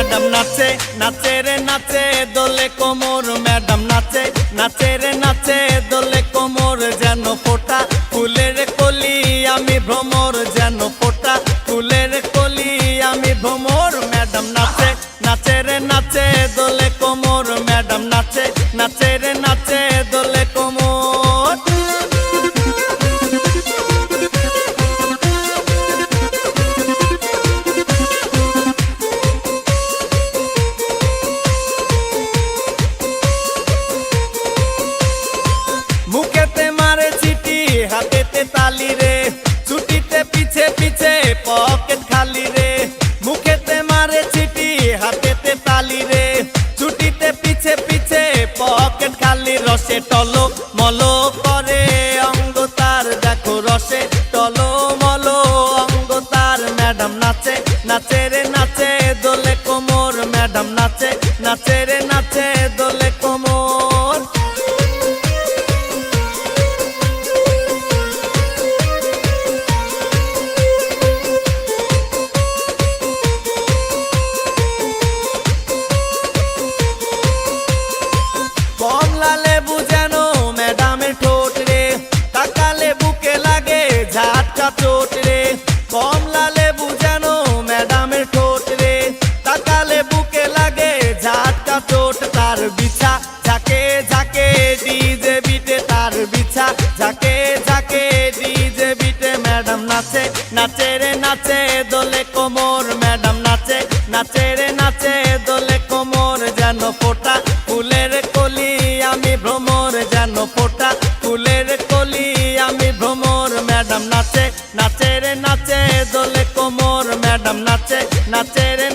Madam নাচে নাচে রে নাচে দোলে কোমর, ম্যাডাম নাচে নাচে রে নাচে দোলে কোমর, যেন ফোটা ফুলের কলি আমি ভ্রমর, যেন ফোটা ফুলের কলি আমি ভ্রমর। ম্যাডাম নাচে নাচে রে নাচে দোলে কোমর, ম্যাডাম নাচে নাচে রে নাচে দোলে কোমর। মুখেতে মারে চিঠি হাতেতে তালি রে, ছুটিতে পিছে পিছে পকেট খালি রে। মুখেতে মারে চিঠি হাতেতে তালি রে, ছুটিতে পিছে পিছে পকেট খালি। রসে টলো মলো করে অঙ্গ তার, দেখো রসে টলো মলো অঙ্গ তার। ম্যাডাম নাচে নাচে রে নাচে দোলে কোমর, ম্যাডাম নাচে নাচে রে নাচে দোলে কোমর। কমলা লেবু যেন ম্যাডামের ঠোঁট রে, তাকালে বুকে লাগে ঝাটকা চোট রে। কমলা লেবু যেন ম্যাডামের ঠোঁট রে, তাকালে বুকে লাগে ঝাটকা চোট। তার বিছা ঝাঁকে ঝাঁকে ডিজে বিটে, তার বিছা ঝাঁকে ঝাঁকে ডিজে বিটে। ম্যাডাম নাচে নাচে রে নাচে দোলে কোমর, ম্যাডাম নাচে নাচে রে নাচে দোলে কোমর, যেন ফোটা ফুলের কলি আমি ভ্রমর, যেন ফোটা ফুলের কলি আমি ভ্রমর। ম্যাডাম নাচে নাচে রে নাচে দোলে কোমর, ম্যাডাম নাচে নাচে রে